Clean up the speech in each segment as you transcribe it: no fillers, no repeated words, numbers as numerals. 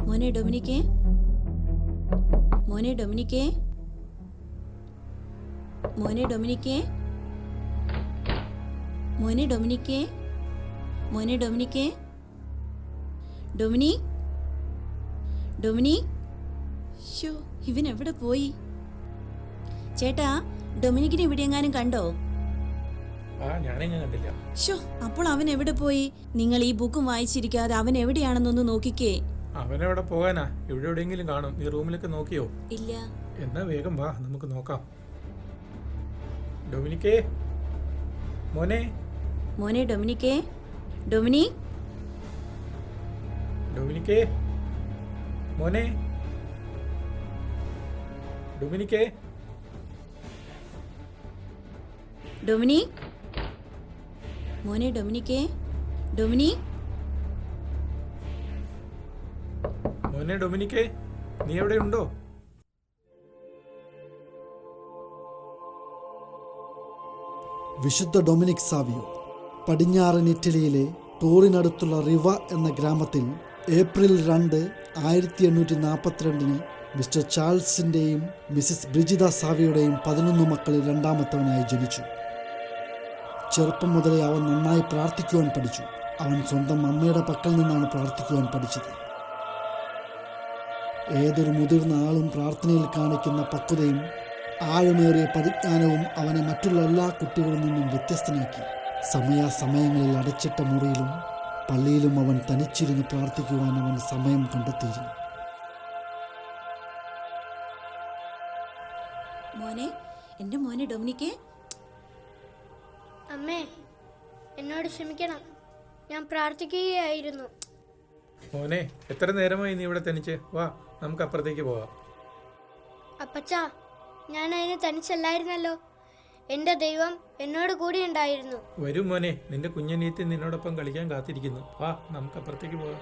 മോനെ ഡൊമിനിക്കേ, മോനെ ഡൊമിനിക്കേ, മോനെ ഡൊമിനിക്കേ, മോനെ ഡൊമിനിക്കേ, മോനെ ഡൊമിനിക്കേ, ഡൊമിനി, ഡൊമിനി. ഷോ, ഇവൻ എവിടെ പോയി? ചേട്ടാ, ഡൊമിനിക്കിനെ ഇവിടെ എങ്ങാനും കണ്ടോ? ഷോ, അപ്പോൾ അവൻ എവിടെ പോയി? നിങ്ങൾ ഈ ബുക്കും വായിച്ചിരിക്കാതെ അവൻ എവിടെയാണെന്നൊന്ന് നോക്കിക്കേ. അവനെവിടെ പോകാനാ? ഇവിടെ എവിടെയെങ്കിലും കാണും. നീ റൂമിലൊക്കെ നോക്കിയോ? ഇല്ല. എന്നാ വേഗം വാ, നമുക്ക് നോക്കാം. ഡൊമിനിക്കേ, മോനെ, മോനെ ഡൊമിനിക്കേ, ഡൊമിനി, ഡൊമിനിക്കേ, മോനെ, ഡൊമിനിക്കേ, ഡൊമിനി, മോനെ ഡൊമിനിക്കേ, ഡൊമിനി, മോനെ ഡൊമിനിക്കേ, നീ എവിടെ ഉണ്ടോ? വിശുദ്ധ ഡൊമിനിക് സാവിയോ പടിഞ്ഞാറൻ ഇറ്റലിയിലെ ടോറിനടുത്തുള്ള റിവ എന്ന ഗ്രാമത്തിൽ ഏപ്രിൽ 2, 1842 മിസ്റ്റർ ചാൾസിൻ്റെയും മിസ്സിസ് ബ്രിജിത സാവിയുടെയും 11 മക്കളിൽ രണ്ടാമത്തവനായി ജനിച്ചു. ചെറുപ്പം മുതലേ അവൻ നന്നായി പ്രാർത്ഥിക്കുവാൻ പഠിച്ചു. അവൻ സ്വന്തം അമ്മയുടെ പക്കൽ നിന്നാണ് പ്രാർത്ഥിക്കുവാൻ പഠിച്ചത്. ഏതൊരു മുതിർന്ന ആളും പ്രാർത്ഥനയിൽ കാണിക്കുന്ന പക്വതയും ആഴമേറിയ പരിജ്ഞാനവും അവനെ മറ്റുള്ള എല്ലാ കുട്ടികളിൽ നിന്നും വ്യത്യസ്തനാക്കി. സമയാസമയങ്ങളിൽ അടച്ചിട്ട മുറിയിലും പള്ളിയിലും അവൻ തനിച്ചിരുന്ന് പ്രാർത്ഥിക്കുവാൻ അവൻ സമയം കണ്ടെത്തിയിരുന്നു. മോനെ, എൻ്റെ മോനെ ഡൊമിനിക്കേ. അമ്മേ, എന്നോട് ക്ഷമിക്കണം, ഞാൻ പ്രാർത്ഥിക്കുകയായിരുന്നു. മോനെ, എത്ര നേരമായി നീ ഇവിടെ തനിച്ച്? വാ, നമുക്ക് അപ്പുറത്തേക്ക് പോവാം. അപ്പച്ചാ, ഞാൻ അതിന് തനിച്ചല്ലായിരുന്നല്ലോ. എൻ്റെ ദൈവം എന്നോട് കൂടി ഉണ്ടായിരുന്നു. വരൂ മോനെ, നിന്റെ കുഞ്ഞനീത്തി നിന്നോടൊപ്പം കളിക്കാൻ കാത്തിരിക്കുന്നു. വാ, നമുക്ക് അപ്പുറത്തേക്ക് പോവാം.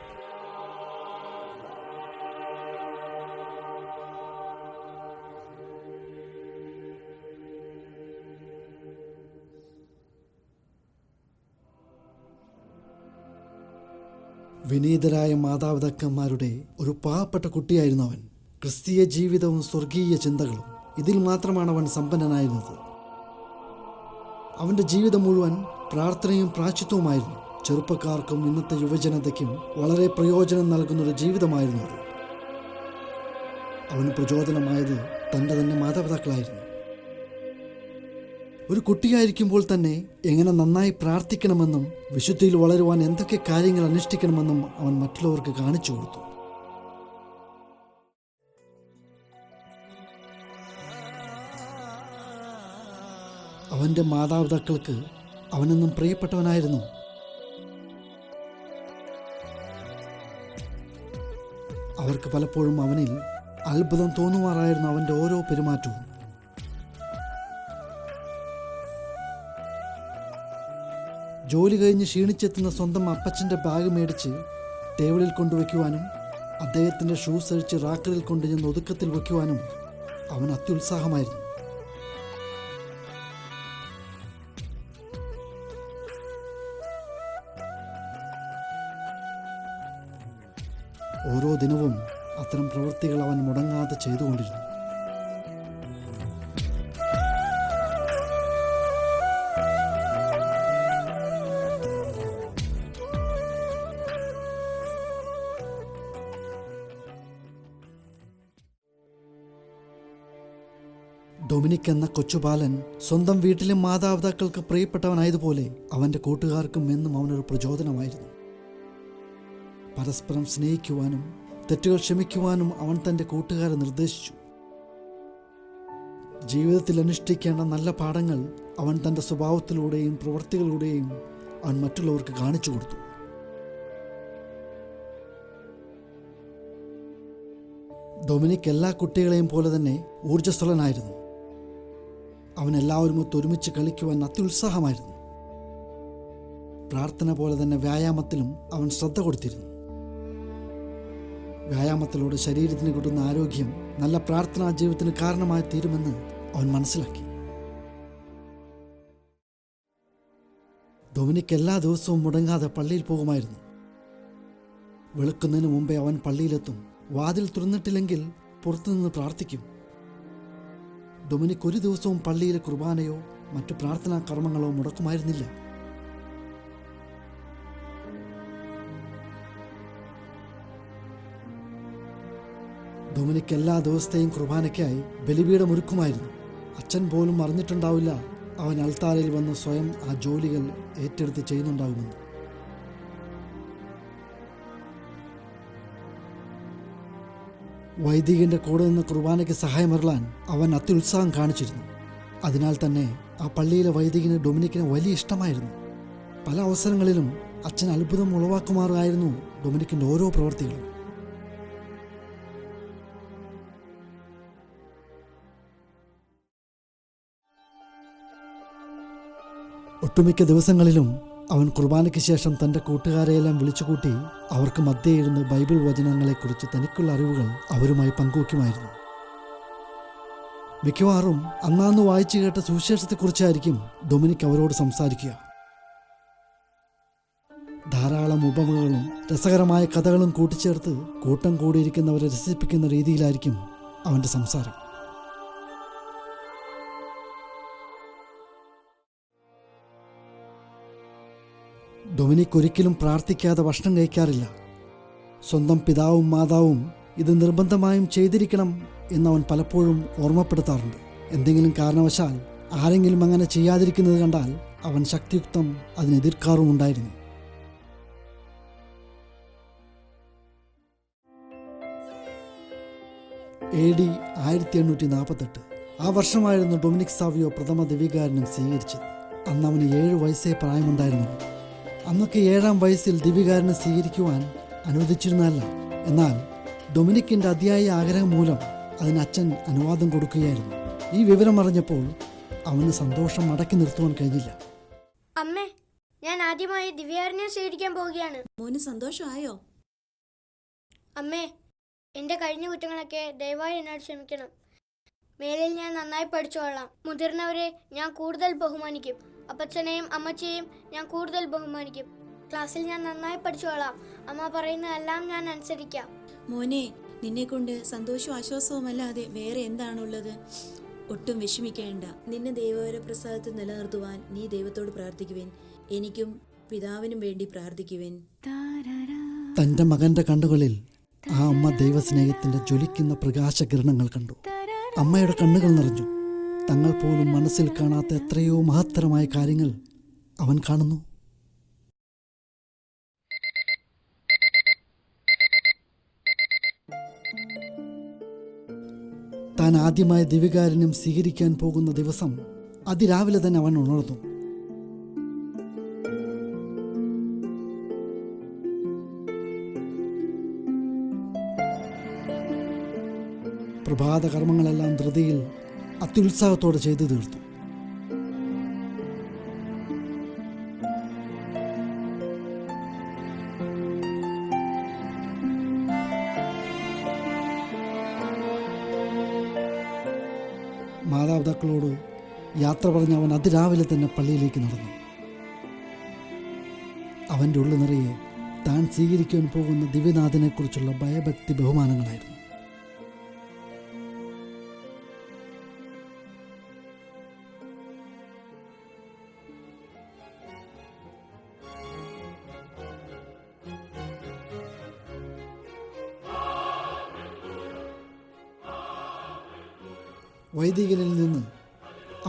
വിനീതരായ മാതാപിതാക്കന്മാരുടെ ഒരു പാവപ്പെട്ട കുട്ടിയായിരുന്നു അവൻ. ക്രിസ്തീയ ജീവിതവും സ്വർഗീയ ചിന്തകളും ഇതിൽ മാത്രമാണ് അവൻ സമ്പന്നനായിരുന്നത്. അവൻ്റെ ജീവിതം മുഴുവൻ പ്രാർത്ഥനയും പ്രാശ്ചിത്വവുമായിരുന്നു. ചെറുപ്പക്കാർക്കും ഇന്നത്തെ യുവജനതയ്ക്കും വളരെ പ്രയോജനം നൽകുന്നൊരു ജീവിതമായിരുന്നു അത്. അവന് പ്രചോദനമായത് തൻ്റെ തന്നെ മാതാപിതാക്കളായിരുന്നു. ഒരു കുട്ടിയായിരിക്കുമ്പോൾ തന്നെ എങ്ങനെ നന്നായി പ്രാർത്ഥിക്കണമെന്നും വിശുദ്ധിയിൽ വളരുവാൻ എന്തൊക്കെ കാര്യങ്ങൾ അനുഷ്ഠിക്കണമെന്നും അവൻ മറ്റുള്ളവർക്ക് കാണിച്ചു കൊടുത്തു. അവൻ്റെ മാതാപിതാക്കൾക്ക് അവനെന്നും പ്രിയപ്പെട്ടവനായിരുന്നു. അവർക്ക് പലപ്പോഴും അവനിൽ അത്ഭുതം തോന്നുമാറായിരുന്നു അവൻ്റെ ഓരോ പെരുമാറ്റവും. ജോലി കഴിഞ്ഞ് ക്ഷീണിച്ചെത്തുന്ന സ്വന്തം അപ്പച്ചൻ്റെ ബാഗ് മേടിച്ച് ടേബിളിൽ കൊണ്ടുവയ്ക്കുവാനും അദ്ദേഹത്തിൻ്റെ ഷൂസ് അഴിച്ച് റാക്കറിൽ കൊണ്ടുചെന്ന് ഒതുക്കത്തിൽ വയ്ക്കുവാനും അവൻ അത്യുത്സാഹമായിരുന്നു. ഓരോ ദിനവും അത്തരം പ്രവൃത്തികൾ അവൻ മുടങ്ങാതെ ചെയ്തുകൊണ്ടിരുന്നു. ഡൊമിനിക് എന്ന കൊച്ചുബാലൻ സ്വന്തം വീട്ടിലെ മാതാപിതാക്കൾക്ക് പ്രിയപ്പെട്ടവനായതുപോലെ അവൻ്റെ കൂട്ടുകാർക്കും എന്നും അവനൊരു പ്രചോദനമായിരുന്നു. പരസ്പരം സ്നേഹിക്കുവാനും തെറ്റുകൾ ക്ഷമിക്കുവാനും അവൻ തൻ്റെ കൂട്ടുകാരെ നിർദ്ദേശിച്ചു. ജീവിതത്തിൽ അനുഷ്ഠിക്കേണ്ട നല്ല പാഠങ്ങൾ അവൻ തൻ്റെ സ്വഭാവത്തിലൂടെയും പ്രവൃത്തികളിലൂടെയും അവൻ മറ്റുള്ളവർക്ക് കാണിച്ചു കൊടുത്തു. ഡൊമിനിക് എല്ലാ കുട്ടികളെയും പോലെ തന്നെ ഊർജ്ജസ്വലനായിരുന്നു. അവൻ എല്ലാവരുമൊത്ത് ഒരുമിച്ച് കളിക്കുവാൻ അത്യുത്സാഹമായിരുന്നു. പ്രാർത്ഥന പോലെ തന്നെ വ്യായാമത്തിലും അവൻ ശ്രദ്ധ കൊടുത്തിരുന്നു. വ്യായാമത്തിലൂടെ ശരീരത്തിന് കിട്ടുന്ന ആരോഗ്യം നല്ല പ്രാർത്ഥനാ ജീവിതത്തിന് കാരണമായി തീരുമെന്ന് അവൻ മനസ്സിലാക്കി. ഡൊമിനിക് എല്ലാ ദിവസവും മുടങ്ങാതെ പള്ളിയിൽ പോകുമായിരുന്നു. വെളുക്കുന്നതിന് മുമ്പേ അവൻ പള്ളിയിലെത്തും. വാതിൽ തുറന്നിട്ടില്ലെങ്കിൽ പുറത്തുനിന്ന് പ്രാർത്ഥിക്കും. ഡൊമിനിക് ഒരു ദിവസവും പള്ളിയിലെ കുർബാനയോ മറ്റു പ്രാർത്ഥനാ കർമ്മങ്ങളോ മുടക്കുമായിരുന്നില്ല. ഡൊമിനിക് എല്ലാ ദിവസത്തെയും കുർബാനയ്ക്കായി ബലിപീഠം ഒരുക്കുമായിരുന്നു. അച്ഛൻ പോലും അറിഞ്ഞിട്ടുണ്ടാവില്ല അവൻ അൾത്താരയിൽ വന്ന് സ്വയം ആ ജോലികൾ ഏറ്റെടുത്ത് ചെയ്യുന്നുണ്ടാകുമെന്ന്. വൈദികന്റെ കൂടെ നിന്ന് കുർബാനയ്ക്ക് സഹായമരുളാൻ അവൻ അത്യുത്സാഹം കാണിച്ചിരുന്നു. അതിനാൽ തന്നെ ആ പള്ളിയിലെ വൈദികന് ഡൊമിനിക്കിനെ വലിയ ഇഷ്ടമായിരുന്നു. പല അവസരങ്ങളിലും അച്ഛൻ അത്ഭുതം ഉളവാക്കുമാറായിരുന്നു ഡൊമിനിക്കിന്റെ ഓരോ പ്രവൃത്തികളും. ഒട്ടുമിക്ക ദിവസങ്ങളിലും അവൻ കുർബാനയ്ക്ക് ശേഷം തൻ്റെ കൂട്ടുകാരെയെല്ലാം വിളിച്ചുകൂട്ടി അവർക്ക് മധ്യേ ഇരുന്ന് ബൈബിൾ വചനങ്ങളെക്കുറിച്ച് തനിക്കുള്ള അറിവുകൾ അവരുമായി പങ്കുവയ്ക്കുമായിരുന്നു. മിക്കവാറും അന്നാന്ന് വായിച്ചു കേട്ട സുവിശേഷത്തെക്കുറിച്ചായിരിക്കും ഡൊമിനിക് അവരോട് സംസാരിക്കുക. ധാരാളം ഉപമകളും രസകരമായ കഥകളും കൂട്ടിച്ചേർത്ത് കൂട്ടം കൂടിയിരിക്കുന്നവരെ രസിപ്പിക്കുന്ന രീതിയിലായിരിക്കും അവൻ്റെ സംസാരം. ഡൊമിനിക് ഒരിക്കലും പ്രാർത്ഥിക്കാതെ ഭക്ഷണം കഴിക്കാറില്ല. സ്വന്തം പിതാവും മാതാവും ഇത് നിർബന്ധമായും ചെയ്തിരിക്കണം എന്നവൻ പലപ്പോഴും ഓർമ്മപ്പെടുത്താറുണ്ട്. എന്തെങ്കിലും കാരണവശാൽ ആരെങ്കിലും അങ്ങനെ ചെയ്യാതിരിക്കുന്നത് കണ്ടാൽ അവൻ ശക്തിയുക്തം അതിനെതിർക്കാറുമുണ്ടായിരുന്നു. AD 1848 ആ വർഷമായിരുന്നു ഡൊമിനിക് സാവിയോ പ്രഥമ ദിവികാരനും സ്വീകരിച്ചത്. അന്ന് അവന് 7 വയസ്സേ പ്രായമുണ്ടായിരുന്നു. അന്നൊക്കെ 7-ാം വയസ്സിൽ ദിവികാരനെ സ്വീകരിക്കുവാൻ അനുവദിച്ചിരുന്നതല്ല. എന്നാൽ ഡൊമിനിക്കിൻ്റെ അതിയായ ആഗ്രഹം മൂലം അതിന് അച്ഛൻ അനുവാദം കൊടുക്കുകയായിരുന്നു. ഈ വിവരം അറിഞ്ഞപ്പോൾ അവന് സന്തോഷം അടക്കി നിർത്തുവാൻ കഴിഞ്ഞില്ല. അമ്മേ, ഞാൻ ആദ്യമായി ദിവ്യാരനെ സ്വീകരിക്കാൻ പോവുകയാണ്. മോന് സന്തോഷമായോ? അമ്മേ, എൻ്റെ കഴിഞ്ഞ കുറ്റങ്ങളൊക്കെ ദയവായി എന്നോട് ക്ഷമിക്കണം. മേലിൽ ഞാൻ നന്നായി പഠിച്ചോളാം. മുതിർന്നവരെ ഞാൻ കൂടുതൽ ബഹുമാനിക്കും. അപ്പച്ചനെയും അമ്മച്ചയെയും ഞാൻ കൂടുതൽ ബഹുമാനിക്കും. ക്ലാസ്സിൽ ഞാൻ നന്നായി പഠിച്ചോളാം. അമ്മ പറയുന്നതെല്ലാം ഞാൻ അനുസരിക്കാം. മോനെ, നിന്നെ കൊണ്ട് സന്തോഷവും ആശ്വാസവുമല്ലാതെ വേറെ എന്താണുള്ളത്? ഒട്ടും വിഷമിക്കേണ്ട. നിന്നെ ദൈവവരപ്രസാദത്തിൽ നിലനിർത്തുവാൻ നീ ദൈവത്തോട് പ്രാർത്ഥിക്കുവേൻ. എനിക്കും പിതാവിനും വേണ്ടി പ്രാർത്ഥിക്കുവേൻ. തൻ്റെ മകൻ്റെ കണ്ണുകളിൽ ആ അമ്മ ദൈവസ്നേഹത്തിൻ്റെ ജ്വലിക്കുന്ന പ്രകാശകിരണങ്ങൾ കണ്ടു. അമ്മയുടെ കണ്ണുകൾ നിറഞ്ഞു. തങ്ങൾ പോലും മനസ്സിൽ കാണാത്ത എത്രയോ മഹത്തരമായ കാര്യങ്ങൾ അവൻ കാണുന്നു. താൻ ആദ്യമായി ദിവികാരനും സ്വീകരിക്കാൻ പോകുന്ന ദിവസം അതിരാവിലെ തന്നെ അവൻ ഉണർന്നു. പ്രഭാത കർമ്മങ്ങളെല്ലാം ധൃതിയിൽ അത്യുത്സാഹത്തോടെ ചെയ്തു തീർത്തു. മാതാപിതാക്കളോട് യാത്ര പറഞ്ഞ് അവൻ അതിരാവിലെ തന്നെ പള്ളിയിലേക്ക് നടന്നു. അവൻ്റെ ഉള്ളു നിറയെ താൻ സ്വീകരിക്കാൻ പോകുന്ന ദിവ്യനാഥനെക്കുറിച്ചുള്ള ഭയഭക്തി ബഹുമാനങ്ങളായിരുന്നു. വൈദികനിൽ നിന്ന്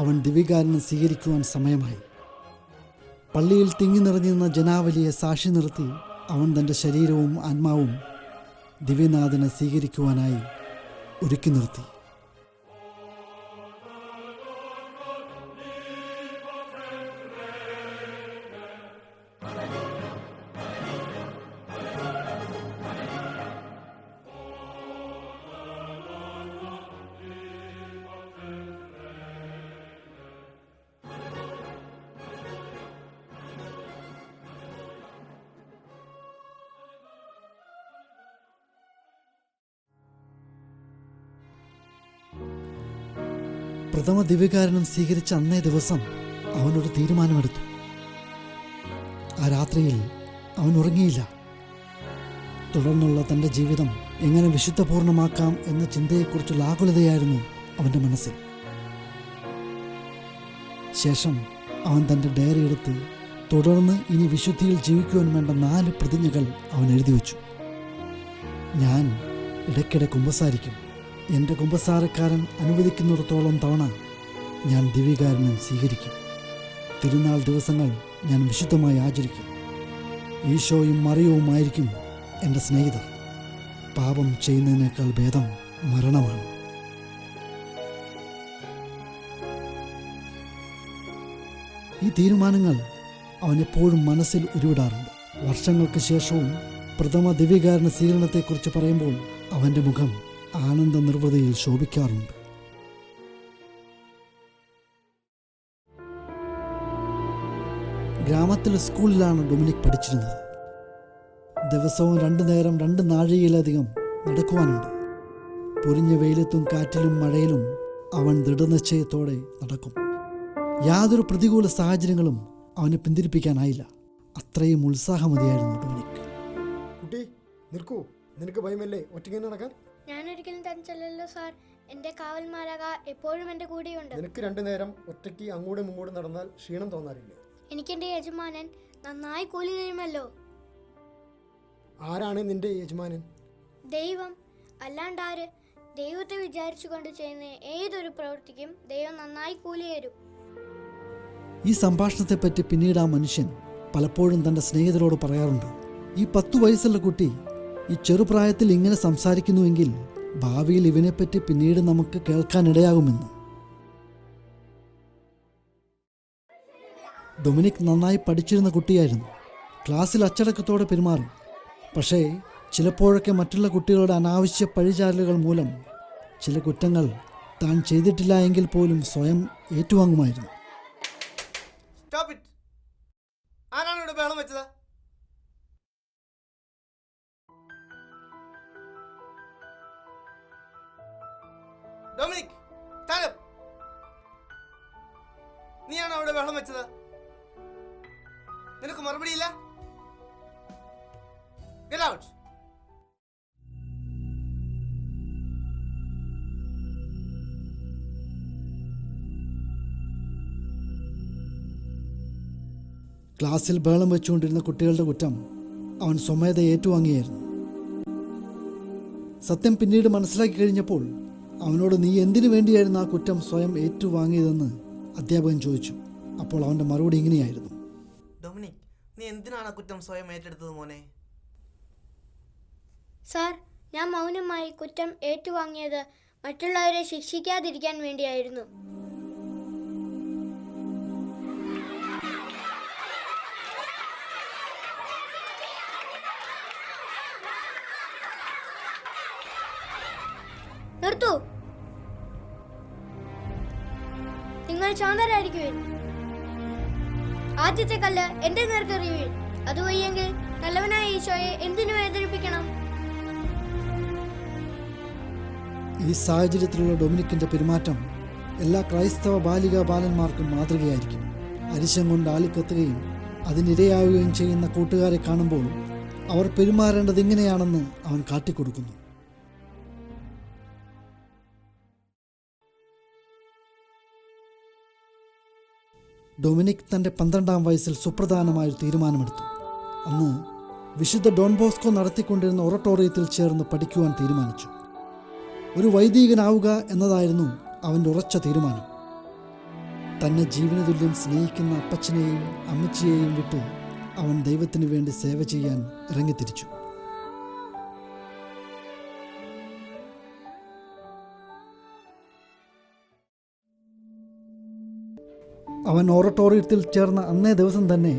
അവൻ ദിവികാരനെ സ്വീകരിക്കുവാൻ സമയമായി. പള്ളിയിൽ തിങ്ങി നിറഞ്ഞിരുന്ന ജനാവലിയെ സാക്ഷി നിർത്തി അവൻ തൻ്റെ ശരീരവും ആത്മാവും ദിവ്യനാഥനെ സ്വീകരിക്കുവാനായി ഒരുക്കി നിർത്തി. പ്രഥമ ദിവ്യകാരുണ്യം സ്വീകരിച്ച അന്നേ ദിവസം അവനൊരു തീരുമാനമെടുത്തു. ആ രാത്രിയിൽ അവൻ ഉറങ്ങിയില്ല. തുടർന്നുള്ള തൻ്റെ ജീവിതം എങ്ങനെ വിശുദ്ധപൂർണമാക്കാം എന്ന ചിന്തയെക്കുറിച്ചുള്ള ആകുലതയായിരുന്നു അവൻ്റെ മനസ്സിൽ. ശേഷം അവൻ തൻ്റെ ഡയറി എടുത്ത് തുടർന്ന് ഇനി വിശുദ്ധിയിൽ ജീവിക്കുവാൻ വേണ്ട 4 പ്രതിജ്ഞകൾ അവൻ എഴുതി വച്ചു. ഞാൻ ഇടയ്ക്കിടെ കുമ്പസാരിക്കും. എൻ്റെ കുമ്പസാരക്കാരൻ അനുവദിക്കുന്നിടത്തോളം തവണ ഞാൻ ദിവ്യകാരുണ്യം സ്വീകരിക്കും. തിരുനാൾ ദിവസങ്ങൾ ഞാൻ വിശുദ്ധമായി ആചരിക്കും. ഈശോയും മറിയവുമായിരിക്കും എൻ്റെ സ്നേഹിതർ. പാപം ചെയ്യുന്നതിനേക്കാൾ ഭേദം മരണമാണ്. ഈ തീരുമാനങ്ങൾ അവൻ എപ്പോഴും മനസ്സിൽ ഉരുവിടാറുണ്ട്. വർഷങ്ങൾക്ക് ശേഷവും പ്രഥമ ദിവ്യകാരുണ്യ സ്വീകരണത്തെക്കുറിച്ച് പറയുമ്പോൾ അവൻ്റെ മുഖം ആനന്ദ നിർവൃതിയിൽ ശോഭിക്കാറുണ്ട്. ഗ്രാമത്തിലെ സ്കൂളിലാണ് ഡൊമിനിക് പഠിച്ചിരുന്നത്. ദിവസവും 2 നേരം 2 നാഴികയിലധികം നടക്കുവാനുണ്ട്. പൊരിഞ്ഞ വെയിലത്തും കാറ്റിലും മഴയിലും അവൻ ദൃഢനിശ്ചയത്തോടെ നടക്കും. യാതൊരു പ്രതികൂല സാഹചര്യങ്ങളും അവനെ പിന്തിരിപ്പിക്കാനായില്ല. അത്രയും ഉത്സാഹമതിയായിരുന്നു ഡൊമിനിക്. കുട്ടി നിൽക്കൂ, നിനക്ക് ഭയമല്ലേ ഒറ്റയ്ക്ക് നടക്കാൻ? ഞാനൊരിക്കലും തനിച്ചല്ലല്ലോ സാർ. എന്റെ കാവൽമാരാക എപ്പോഴും എന്റെ കൂടെയുണ്ട്. നിനക്ക് 2 നേരം ഒറ്റയ്ക്ക് അങ്ങോട്ടും ഇങ്ങോട്ടും നടന്നാൽ ക്ഷീണം തോന്നാറില്ലേ? എനിക്കെന്റെ യജമാനൻ നന്നായി കൂലി തരുമല്ലോ. ആരാണ് നിന്റെ യജമാനൻ? ദൈവം. അല്ലാണ്ടാര്? ദൈവത്തെ വിചാരിച്ചുകൊണ്ട് ചെയ്യുന്ന ഏതൊരു പ്രവൃത്തിക്കും ദൈവം നന്നായി കൂലി തരും. ഈ സംഭാഷണത്തെപ്പറ്റി പിന്നീട് ആ മനുഷ്യൻ പലപ്പോഴും തൻ്റെ സ്നേഹിതരോട് പറയാറുണ്ട്. ഈ 10 വയസ്സുള്ള കുട്ടി ഈ ചെറുപ്രായത്തിൽ ഇങ്ങനെ സംസാരിക്കുന്നുവെങ്കിൽ ഭാവിയിൽ ഇവനെപ്പറ്റി പിന്നീട് നമുക്ക് കേൾക്കാനിടയാകുമെന്ന്. ഡൊമിനിക് നന്നായി പഠിച്ചിരുന്ന കുട്ടിയായിരുന്നു. ക്ലാസ്സിൽ അച്ചടക്കത്തോടെ പെരുമാറി. പക്ഷേ ചിലപ്പോഴൊക്കെ മറ്റുള്ള കുട്ടികളുടെ അനാവശ്യ പഴിചാരലുകൾ മൂലം ചില കുറ്റങ്ങൾ താൻ ചെയ്തിട്ടില്ല എങ്കിൽ പോലും സ്വയം ഏറ്റുവാങ്ങുമായിരുന്നു. ആരാണ് ഇവിടെ ബഹളം വെച്ചത്? ഡൊമിനിക്, നീയാണോ അവിടെ ബഹളം വെച്ചത്? നിനക്ക് മറുപടിയില്ല? Get out. ക്ലാസ്സിൽ ബഹളം വെച്ചുകൊണ്ടിരുന്ന കുട്ടികളുടെ കുറ്റം അവൻ സ്വമേധ ഏറ്റുവാങ്ങിയായിരുന്നു. സത്യം പിന്നീട് മനസ്സിലാക്കി കഴിഞ്ഞപ്പോൾ അവനോട് നീ എന്തിനു വേണ്ടിയായിരുന്നു ആ കുറ്റം സ്വയം ഏറ്റുവാങ്ങിയതെന്ന് അധ്യാപകൻ ചോദിച്ചു. അപ്പോൾ അവൻ്റെ മറുപടി ഇങ്ങനെയായിരുന്നു. ഡൊമിനിക്, നീ എന്തിനാണ് കുറ്റം സ്വയം ഏറ്റെടുത്തത് മോനെ? സാർ, ഞാൻ മൗനമായി കുറ്റം ഏറ്റുവാങ്ങിയത് മറ്റുള്ളവരെ ശിക്ഷിക്കാതിരിക്കാൻ വേണ്ടിയായിരുന്നു. നിർത്തൂ. നിങ്ങൾ ശാന്തരായിരിക്കുവിൻ. ആദ്യത്തെ കല്ല് എന്റെ നേർക്കെറിയുവിൻ. അതുവയ്യെങ്കിൽ നല്ലവനായ ഈശോയെ എന്തിനു വേദനിപ്പിക്കണം? ഈ സാഹചര്യത്തിലുള്ള ഡൊമിനിക്കിൻ്റെ പെരുമാറ്റം എല്ലാ ക്രൈസ്തവ ബാലികാ ബാലന്മാർക്കും മാതൃകയായിരിക്കും. അരിശം കൊണ്ട് ആളിക്കത്തുകയും അതിനിരയാവുകയും ചെയ്യുന്ന കൂട്ടുകാരെ കാണുമ്പോൾ അവർ പെരുമാറേണ്ടത് ഇങ്ങനെയാണെന്ന് അവൻ കാട്ടിക്കൊടുക്കുന്നു. ഡൊമിനിക് തൻ്റെ 12-ാം വയസ്സിൽ സുപ്രധാനമായൊരു തീരുമാനമെടുത്തു. അന്ന് വിശുദ്ധ ഡോൺ ബോസ്കോ നടത്തിക്കൊണ്ടിരുന്ന ഒറട്ടോറിയത്തിൽ ചേർന്ന് പഠിക്കുവാൻ തീരുമാനിച്ചു. ഒരു വൈദികനാവുക എന്നതായിരുന്നു അവൻ്റെ ഉറച്ച തീരുമാനം. തന്നെ ജീവന തുല്യം സ്നേഹിക്കുന്ന അപ്പച്ചനെയും അമ്മച്ചിയെയും വിട്ട് അവൻ ദൈവത്തിനു വേണ്ടി സേവ ചെയ്യാൻ ഇറങ്ങിത്തിരിച്ചു. അവൻ ഓറട്ടോറിയത്തിൽ ചേർന്ന അന്നേ ദിവസം തന്നെ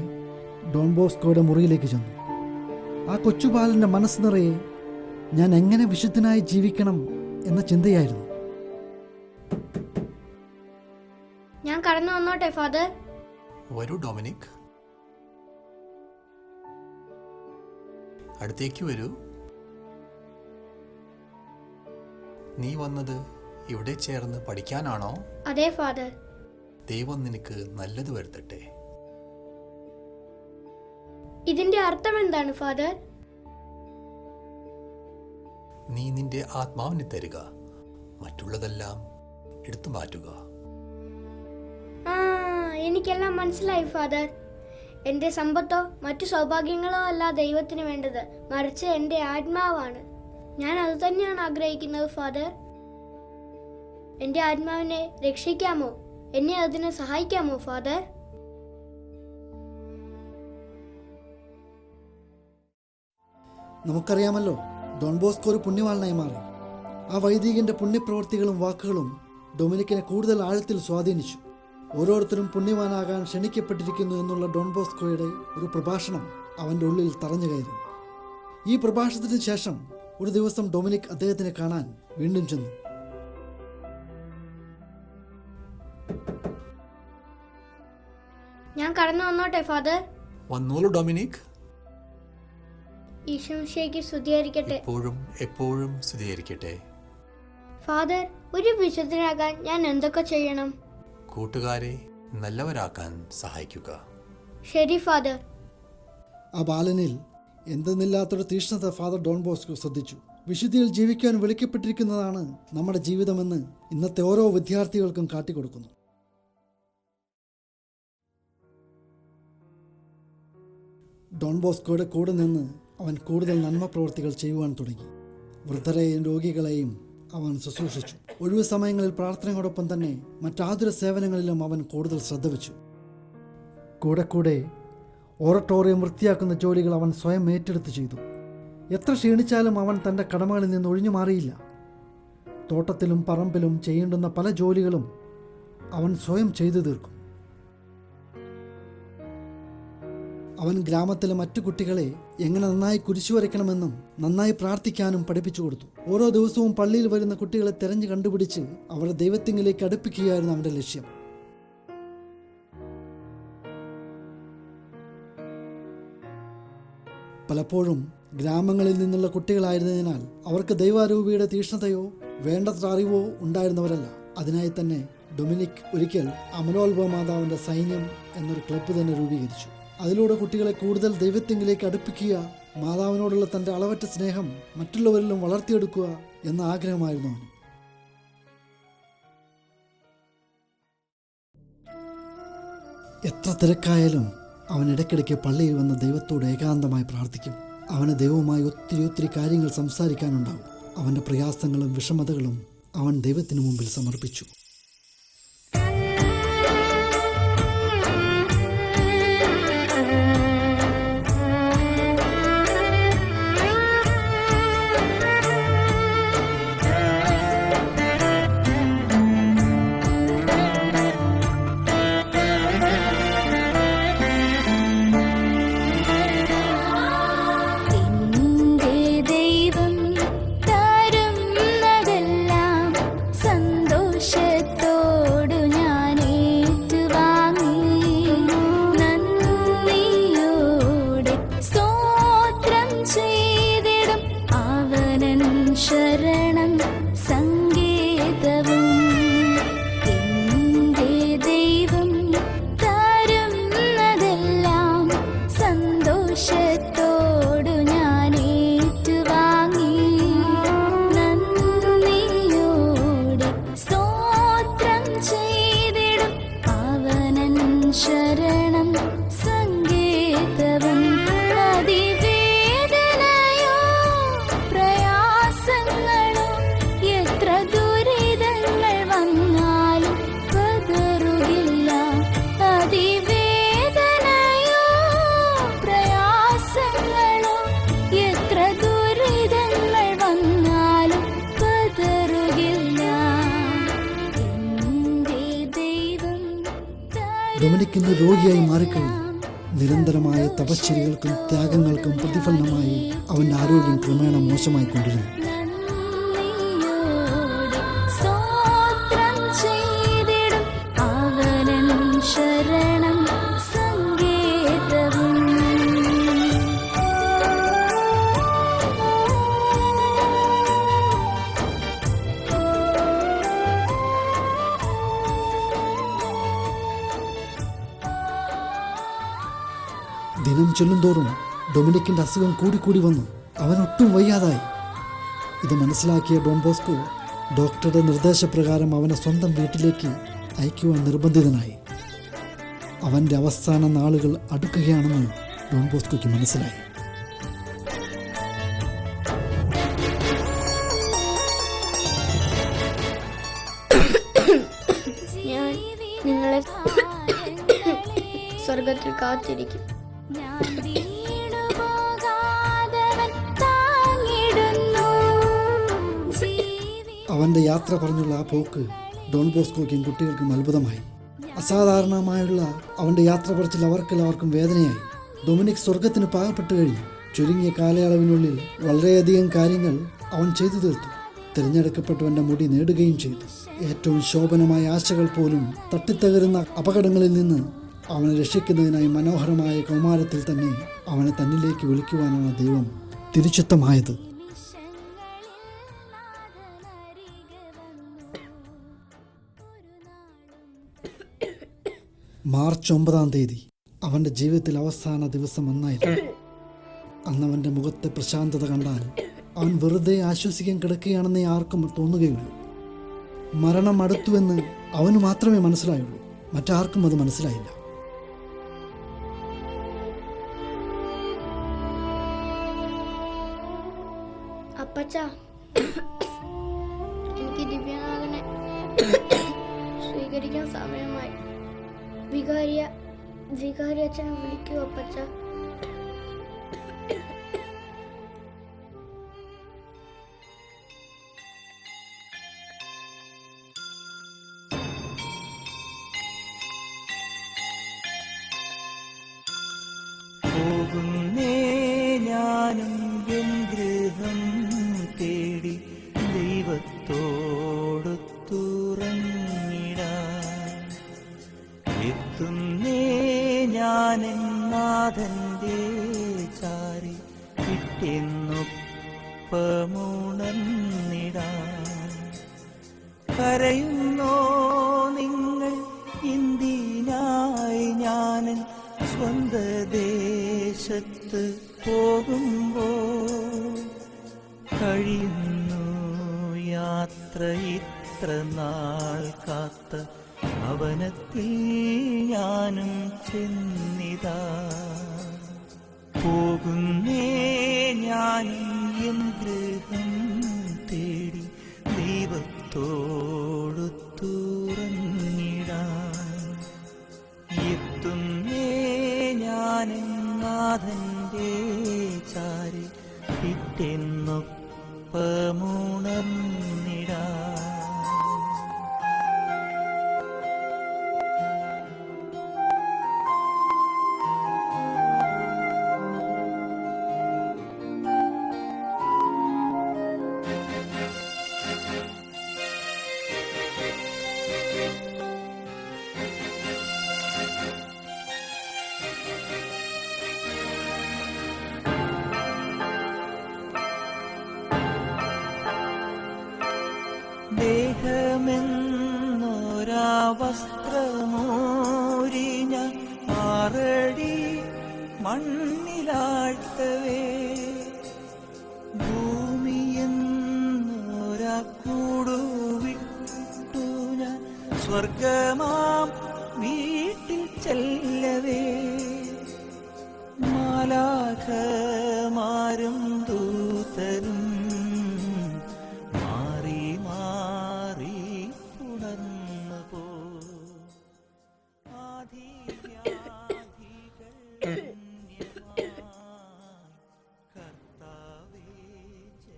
ഡോൺ ബോസ്കോയുടെ മുറിയിലേക്ക് ചെന്നു. ആ കൊച്ചുബാലൻ്റെ മനസ്സ് നിറയെ ഞാൻ എങ്ങനെ വിശുദ്ധനായി ജീവിക്കണം എന്ന ചിന്തയായിരുന്നു. ഞാൻ കടന്നു വന്നോട്ടെ ഫാദർ? വരൂ ഡൊമിനിക്, അടുത്തേക്ക് വരൂ. നീ വന്നത് ഇവിടെ ചേർന്ന് പഠിക്കാനാണോ? അതെ ഫാദർ. ദൈവം നിനക്ക് നല്ലത് വരുത്തട്ടെ. ഇതിന്റെ അർത്ഥം എന്താണ് ഫാദർ? നീ നിന്റെ ആത്മാവിനെ തരിക, മറ്റുള്ളതെല്ലാം എടുത്തു മാറ്റുക. ആ, എനിക്കെല്ലാം മനസ്സിലായി ഫാദർ. എന്റെ സമ്പത്തോ മറ്റു സൗഭാഗ്യങ്ങളോ അല്ല ദൈവത്തിന് വേണ്ടത്, മറിച്ച് എന്റെ ആത്മാവാണ്. ഞാൻ അത് തന്നെയാണ് ആഗ്രഹിക്കുന്നത് ഫാദർ. എന്റെ ആത്മാവിനെ രക്ഷിക്കാമോ? എന്നെ അതിന് സഹായിക്കാമോ ഫാദർ? നമുക്കറിയാമല്ലോ, ഡോൺ ബോസ്കോ ഒരു പുണ്യവാളനായി മാറി. ആ വൈദികന്റെ പുണ്യപ്രവൃത്തികളും വാക്കുകളും ഡൊമിനിക്കിനെ കൂടുതൽ ആഴത്തിൽ സ്വാധീനിച്ചു. ഓരോരുത്തരും പുണ്യവാനാകാൻ ക്ഷണിക്കപ്പെട്ടിരിക്കുന്നു എന്നുള്ള ഡോൺ ബോസ്കോയുടെ ഒരു പ്രഭാഷണം അവൻ്റെ ഉള്ളിൽ തറഞ്ഞു കയറി. ഈ പ്രഭാഷണത്തിന് ശേഷം ഒരു ദിവസം ഡൊമിനിക് അദ്ദേഹത്തിനെ കാണാൻ വീണ്ടും ചെന്നു. ഞാൻ കടന്നു വന്നോട്ടെ ഫാദർ? വന്നോളൂ ഡൊമിനിക്. ഈശോമിശിഹായ്ക്ക് സ്തുതിയായിരിക്കട്ടെ. എപ്പോഴും എപ്പോഴും സ്തുതിയായിരിക്കട്ടെ. ഫാദർ, ഒരു വിശുദ്ധനാകാൻ ഞാൻ എന്തൊക്കെ ചെയ്യണം? കൂട്ടുകാരെ നല്ലവരാക്കാൻ സഹായിക്കുക. ശരി ഫാദർ. ആ ബാലനിൽ എന്തെന്നില്ലാത്തൊരു തീക്ഷ്ണത ഫാദർ ഡോൺ ബോസ്കോ ശ്രദ്ധിച്ചു. വിശുദ്ധിയിൽ ജീവിക്കാൻ വിളിക്കപ്പെട്ടിരിക്കുന്നതാണ് നമ്മുടെ ജീവിതമെന്ന് ഇന്നത്തെ ഓരോ വിദ്യാർത്ഥികൾക്കും കാട്ടിക്കൊടുക്കുന്നു. ഡോൺ ബോസ്കോയുടെ കൂടെ നിന്ന് അവൻ കൂടുതൽ നന്മ പ്രവൃത്തികൾ ചെയ്യുവാൻ തുടങ്ങി. വൃദ്ധരെയും രോഗികളെയും അവൻ ശുശ്രൂഷിച്ചു. ഒഴിവു സമയങ്ങളിൽ പ്രാർത്ഥനയോടൊപ്പം തന്നെ മറ്റാതുര സേവനങ്ങളിലും അവൻ കൂടുതൽ ശ്രദ്ധ വെച്ചു. കൂടെ കൂടെ ഓറട്ടോറിയം വൃത്തിയാക്കുന്ന ജോലികൾ അവൻ സ്വയം ഏറ്റെടുത്ത് ചെയ്തു. എത്ര ക്ഷീണിച്ചാലും അവൻ തൻ്റെ കടമകളിൽ നിന്ന് ഒഴിഞ്ഞു മാറിയില്ല. തോട്ടത്തിലും പറമ്പിലും ചെയ്യേണ്ടുന്ന പല ജോലികളും അവൻ സ്വയം ചെയ്തു തീർക്കും. അവൻ ഗ്രാമത്തിലെ മറ്റു കുട്ടികളെ എങ്ങനെ നന്നായി കുരിശു വരയ്ക്കണമെന്നും നന്നായി പ്രാർത്ഥിക്കാനും പഠിപ്പിച്ചു കൊടുത്തു. ഓരോ ദിവസവും പള്ളിയിൽ വരുന്ന കുട്ടികളെ തെരഞ്ഞു കണ്ടുപിടിച്ച് അവരെ ദൈവത്തിങ്കിലേക്ക് അടുപ്പിക്കുകയായിരുന്നു അവൻ്റെ ലക്ഷ്യം. പലപ്പോഴും ഗ്രാമങ്ങളിൽ നിന്നുള്ള കുട്ടികളായിരുന്നതിനാൽ അവർക്ക് ദൈവാരൂപിയുടെ തീക്ഷ്ണതയോ വേണ്ടത്ര അറിവോ ഉണ്ടായിരുന്നവരല്ല. അതിനായി തന്നെ ഡൊമിനിക് ഒരിക്കൽ അമലോത്ഭവ മാതാവിൻ്റെ സൈന്യം എന്നൊരു ക്ലബ്ബ് തന്നെ രൂപീകരിച്ചു. അതിലൂടെ കുട്ടികളെ കൂടുതൽ ദൈവത്തിങ്കിലേക്ക് അടുപ്പിക്കുക, മാതാവിനോടുള്ള തൻ്റെ അളവറ്റ സ്നേഹം മറ്റുള്ളവരിലും വളർത്തിയെടുക്കുക എന്ന ആഗ്രഹമായിരുന്നു അവന്. എത്ര തിരക്കായാലും അവൻ ഇടയ്ക്കിടയ്ക്ക് പള്ളിയിൽ വന്ന് ദൈവത്തോട് ഏകാന്തമായി പ്രാർത്ഥിക്കും. അവന് ദൈവവുമായി ഒത്തിരി കാര്യങ്ങൾ സംസാരിക്കാനുണ്ടാവും. അവൻ്റെ പ്രയാസങ്ങളും വിഷമതകളും അവൻ ദൈവത്തിനു മുമ്പിൽ സമർപ്പിച്ചു. ഡൊമിനിക്കിന് രോഗിയായി മാറിക്കഴിഞ്ഞു. നിരന്തരമായ തപശ്ചര്യകൾക്കും ത്യാഗങ്ങൾക്കും പ്രതിഫലനമായി അവൻ്റെ ആരോഗ്യം ക്രമേണ മോശമായിക്കൊണ്ടിരുന്നു. ചെല്ലുന്തോറും ഡൊമിനിക്കിൻ്റെ അസുഖം കൂടിക്കൂടി വന്നു. അവനൊട്ടും വയ്യാതായി. ഇത് മനസ്സിലാക്കിയ ഡോൺ ബോസ്കോ ഡോക്ടറുടെ നിർദ്ദേശപ്രകാരം അവനെ സ്വന്തം വീട്ടിലേക്ക് അയക്കുവാൻ നിർബന്ധിതനായി. അവൻ്റെ അവസാന നാളുകൾ അടുക്കുകയാണെന്ന് ഡോൺ ബോസ്കോയ്ക്ക് മനസ്സിലായി. ഞാൻ നിങ്ങളെ സ്വർഗത്തിൽ കാത്തിരിക്കും. അവൻ്റെ യാത്ര പറഞ്ഞുള്ള ആ പോക്ക് ഡോൺ ബോസ്കോയ്ക്കും കുട്ടികൾക്കും അത്ഭുതമായി. അസാധാരണമായുള്ള അവൻ്റെ യാത്ര പറച്ചിൽ അവർക്കെല്ലാവർക്കും വേദനയായി. ഡൊമിനിക് സ്വർഗത്തിന് പാകപ്പെട്ടു കഴിഞ്ഞു. ചുരുങ്ങിയ കാലയളവിനുള്ളിൽ വളരെയധികം കാര്യങ്ങൾ അവൻ ചെയ്തു തീർത്തു. തിരഞ്ഞെടുക്കപ്പെട്ടവൻ്റെ മുടി നേടുകയും ചെയ്തു. ഏറ്റവും ശോഭനമായ ആശകൾ പോലും തട്ടിത്തകരുന്ന അപകടങ്ങളിൽ നിന്ന് അവനെ രക്ഷിക്കുന്നതിനായി മനോഹരമായ കൗമാരത്തിൽ തന്നെ അവനെ തന്നിലേക്ക് വിളിക്കുവാനാണ് ദൈവം തിരുച്ചിത്തമായത്. മാർച്ച് 9 അവൻ്റെ ജീവിതത്തിൽ അവസാന ദിവസം അന്നായിരുന്നു. അന്നവൻ്റെ മുഖത്തെ പ്രശാന്തത കണ്ടാൽ അവൻ വെറുതെ ആശ്വസിക്കാൻ കിടക്കുകയാണെന്നേ ആർക്കും തോന്നുകയുള്ളൂ. മരണം അടുത്തുവെന്ന് അവന് മാത്രമേ മനസ്സിലായുള്ളൂ. മറ്റാർക്കും അത് മനസ്സിലായില്ല. അപ്പച്ച, എനിക്ക് ദിവ്യനാഥനെ സ്വീകരിക്കാൻ സമയമായി. വികാരി അച്ഛനെ വിളിക്കൂ അപ്പച്ച. പോകുന്നേ ഞാനും എൻ ഗൃഹം തേടി ദൈവത്തോടു തുറന്നിടാൻ. എത്തുന്നേ ഞാനെൻ നാഥന്റെ ചാരി കിട്ടിയെന്നൊപ്പമുണർന്നിടാൻ. കരയുന്നോ നിങ്ങൾ ഇന്ത്യനായി ഞാനൻ സ്വന്ത ദേശത്ത് പോകുമ്പോൾ? കഴിയുന്നു യാത്ര ഇത്ര നാൾ കാത്ത ഭവനത്തിൽ ഞാനും ചെന്നിതാ. പോകുന്നേ ഞാനും എൻ ഗൃഹം തേടി ദൈവത്തോടു തുറന്നിടാൻ. എത്തുന്നേ ഞാനും നാഥന്റെ ചാരി പിറ്റെന്നൊപ്പമുണർന്നിടാൻ. ദേഹമെന്നൊരാ വസ്ത്രമൂരി ഞാൻ 6 അടി മണ്ണിലാഴ്ത്തവേ, ഭൂമിയെന്നൊരാ കൂടുവിട്ടു ഞാൻ സ്വർഗമാം വീട്ടിൽ ചെല്ലവേ. മാലാഖമാരും ദൂതരും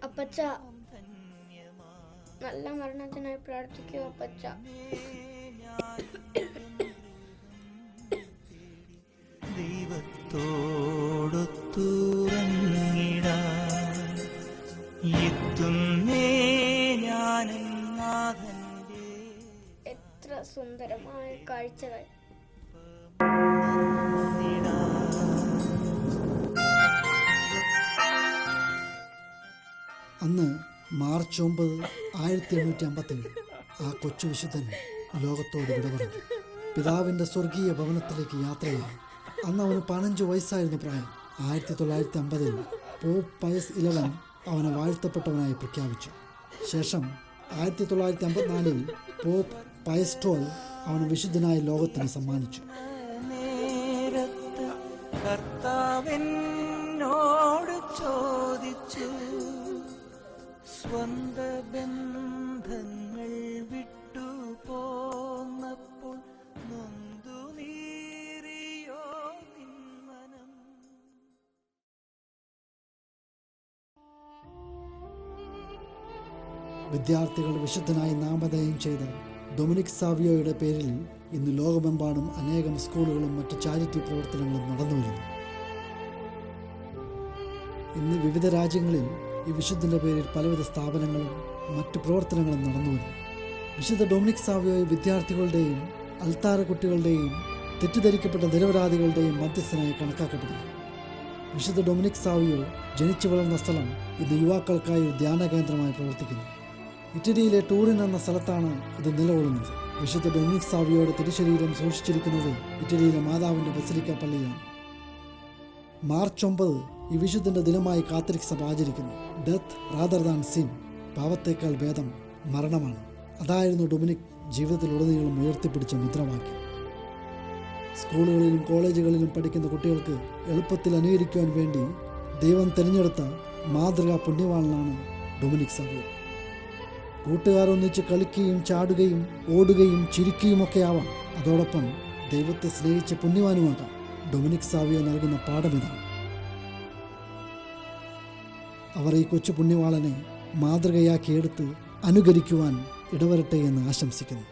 അപ്പച്ച, നല്ല മരണത്തിനായി പ്രാർത്ഥിക്കൂ അപ്പച്ച. ദൈവത്തോടു തുറന്നിടാൻ. എത്തുന്നേ ഞാനും നാഥന്റെ. എത്ര സുന്ദരമായ കാഴ്ചകൾ! അന്ന് മാർച്ച് 9, 1857 ആ കൊച്ചു വിശുദ്ധൻ ലോകത്തോട് വിട പറഞ്ഞു. പിതാവിൻ്റെ സ്വർഗീയ ഭവനത്തിലേക്ക് യാത്രയായി. അന്ന് അവന് 15 വയസ്സായിരുന്നു പ്രായം. 1950 പോപ്പ് പയസ് 11 അവനെ വാഴ്ത്തപ്പെട്ടവനായി പ്രഖ്യാപിച്ചു. ശേഷം 1954 പോപ്പ് പയസ് 12 അവന് വിശുദ്ധനായ ലോകത്തിന് സമ്മാനിച്ചു. നേരത്ത് കർത്താവെന്നോട് ചോദിച്ചു, സ്വന്ത ബന്ധങ്ങൾ വിട്ടു പോന്നപ്പോൾ നൊന്തു നീറിയോ നിന്മനം. വിദ്യാർത്ഥികൾ വിശുദ്ധനായി നാമധേയം ചെയ്ത ഡൊമിനിക് സാവിയോയുടെ പേരിൽ ഇന്ന് ലോകമെമ്പാടും അനേകം സ്കൂളുകളും മറ്റ് ചാരിറ്റി പ്രവർത്തനങ്ങളും നടന്നുവരുന്നു. ഇന്ന് വിവിധ രാജ്യങ്ങളിൽ ഈ വിശുദ്ധൻ്റെ പേരിൽ പലവിധ സ്ഥാപനങ്ങളും മറ്റു പ്രവർത്തനങ്ങളും നടന്നുവരുന്നു. വിശുദ്ധ ഡൊമിനിക് സാവിയോയെ വിദ്യാർത്ഥികളുടെയും അൽത്താര കുട്ടികളുടെയും തെറ്റിദ്ധരിക്കപ്പെട്ട നിരപരാധികളുടെയും മധ്യസ്ഥനായി കണക്കാക്കപ്പെടുന്നു. വിശുദ്ധ ഡൊമിനിക് സാവിയോ ജനിച്ചു വളർന്ന സ്ഥലം ഇന്ന് യുവാക്കൾക്കായി ഒരു ധ്യാന കേന്ദ്രമായി പ്രവർത്തിക്കുന്നു. ഇറ്റലിയിലെ ടൂറിൻ എന്ന സ്ഥലത്താണ് ഇത് നിലകൊള്ളുന്നത്. വിശുദ്ധ ഡൊമിനിക് സാവിയോയുടെ തിരുശരീരം സൂക്ഷിച്ചിരിക്കുന്നത് ഇറ്റലിയിലെ മാതാവിൻ്റെ ബസിലിക്ക പള്ളിയിലാണ്. മാർച്ച് 9 ഈ വിശുദ്ധൻ്റെ ദിനമായി കാത്തലിക് സഭ ആചരിക്കുന്നു. ഡെത്ത് റാദർ ദാൻ സിൻ, പാവത്തേക്കാൾ ഭേദം മരണമാണ്. അതായിരുന്നു ഡൊമിനിക് ജീവിതത്തിലുടനീളം ഉയർത്തിപ്പിടിച്ച മുദ്രാവാക്യം. സ്കൂളുകളിലും കോളേജുകളിലും പഠിക്കുന്ന കുട്ടികൾക്ക് എളുപ്പത്തിൽ അനുകരിക്കുവാൻ വേണ്ടി ദൈവം തിരഞ്ഞെടുത്ത മാതൃകാ പുണ്യവാളനാണ് ഡൊമിനിക് സാവിയോ. കൂട്ടുകാരൊന്നിച്ച് കളിക്കുകയും ചാടുകയും ഓടുകയും ചിരിക്കുകയുമൊക്കെ ആവാം. അതോടൊപ്പം ദൈവത്തെ സ്നേഹിച്ച പുണ്യവാനുമാകാം. ഡൊമിനിക് സാവിയോ നൽകുന്ന പാഠമിതാണ്. അവർ ഈ കൊച്ചു പുണ്യവാളനെ മാതൃകയാക്കിയെടുത്ത് അനുകരിക്കുവാൻ ഇടവരട്ടെ എന്ന് ആശംസിക്കുന്നു.